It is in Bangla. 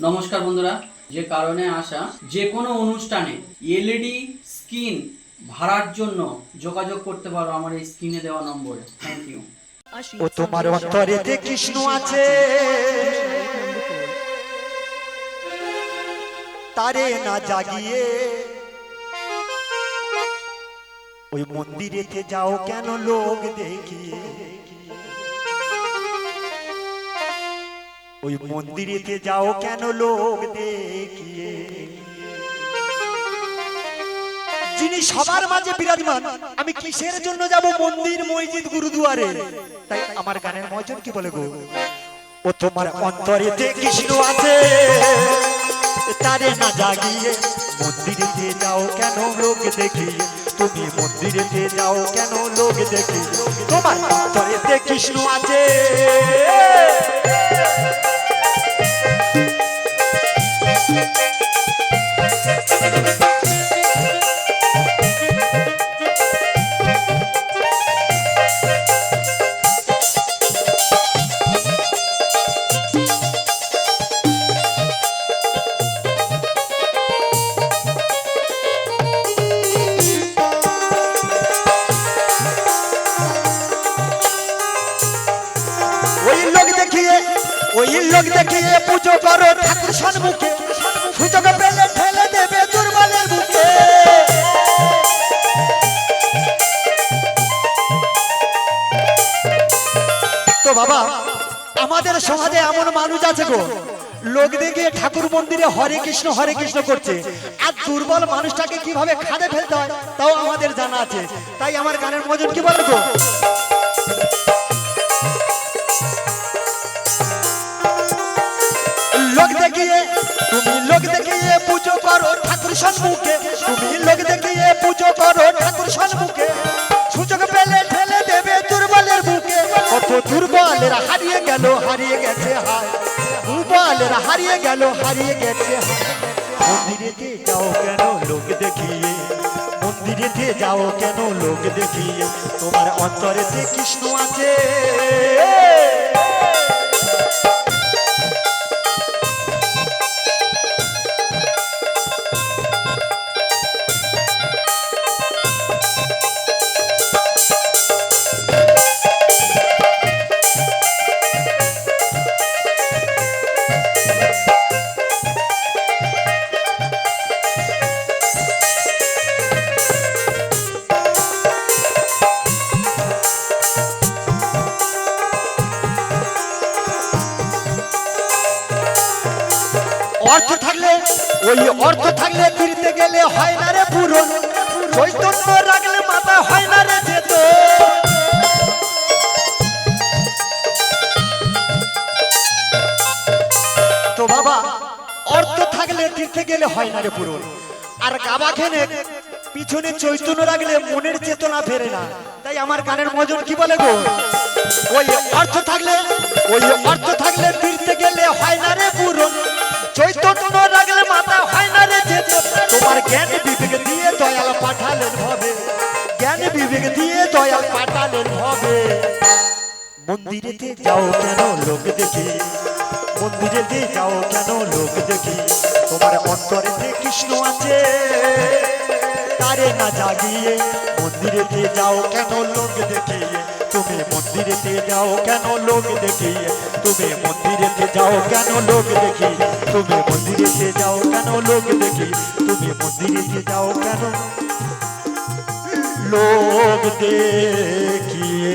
নমস্কার বন্ধুরা, যে কারণে আসা যে কোনো অনুষ্ঠানে এলইডি স্ক্রিন ভাড়ার জন্য যোগাযোগ করতে পারো আমার এই স্ক্রিনে দেওয়া নম্বরে। Thank you. ও তোমার অন্তরেতে কৃষ্ণ আছে, তারে না জাগিয়ে ওই মন্দিরেতে যাও কেন লোক দেখিয়ে, ওই মন্দিরেতে যাও কেন লোক দেখিয়ে। যিনি সবার মাঝে বিরাজমান, আমি কিসের জন্য যাব মন্দির মসজিদ গুরুদুয়ারে? তাই আমার গানের মজন কি বলে গো, ও তোমার অন্তরেতে কৃষ্ণ আছে, তারে না জাগিয়ে মন্দিরেতে যাও কেন লোক দেখিয়ে, তুমি মন্দিরেতে যাও কেন লোক দেখিয়ে। তোমার অন্তরেতে কৃষ্ণ আছে, ওই লোক দেখিয়ে পুজো করো ঠাকুর সম্মুখে, সুযোগ পেলে ঠেলে দেবে দুর্বলের বুকে। তো বাবা, আমাদের সমাজে এমন মানুষ আছে গো, লোক দেখিয়ে ঠাকুর মন্দিরে হরে কৃষ্ণ করছে, আর দুর্বল মানুষটাকে কিভাবে খাদে ফেলতে হয় তাও আমাদের জানা আছে। তাই আমার গানের মজন কি বলবো গো, লোক দেখিয়ে পুজো করো ঠাকুর সম্মুখে, তুমি লোক দেখিয়ে পুজো করো ঠাকুর সম্মুখে, সুযোগ পেলে ঠেলে দেবে দুর্বলের বুকে। কত দুর্বলেরা হারিয়ে গেছে হায়, দুর্বলেরা হারিয়ে গেছে হায়। মন্দিরেতে যাও কেন লোক দেখিয়ে, মন্দিরেতে যাও কেন লোক দেখিয়ে, তোমার অন্তরেতে কৃষ্ণ আছে। অর্থ থাকলে ফিরতে গেলে হয় না রে পূরণ, চৈতন্য রাখলে মাথা হয় না রে যেত। তো বাবা, অর্থ থাকলে ফিরতে গেলে হয় না রে পূরণ, আর গাবা খেনে পিছনে চৈতন্য রাখলে মনের চেতনা ফেরে না। তাই আমার গানের মজন কি বলে গো, ওই অর্থ থাকলে ফিরতে গেলে হয় না রে পূরণ, চৈতন্য রাখলে মাথা হয় না রে যেত। তোমার জ্ঞান বিবেক দিয়ে দয়াল পাঠালেন হবে, জ্ঞান বিবেক দিয়ে দয়াল পাঠালেন হবে। মন্দিরেতে যাও কেন লোক দেখি, মন্দিরেতে যাও কেন লোক দেখি, তোমার অন্তরেতে কৃষ্ণ আছে, তারে না জাগিয়ে মন্দিরেতে যাও কেন লোক দেখিয়ে, তুমি মন্দিরেতে যাও কেন লোক দেখিয়ে, তুমি মন্দিরেতে যাও কেন লোক দেখি, তুমি মন্দিরেতে যাও কেন লোক দেখি, তুমি মন্দিরেতে যাও কেন লোক দেখিয়ে।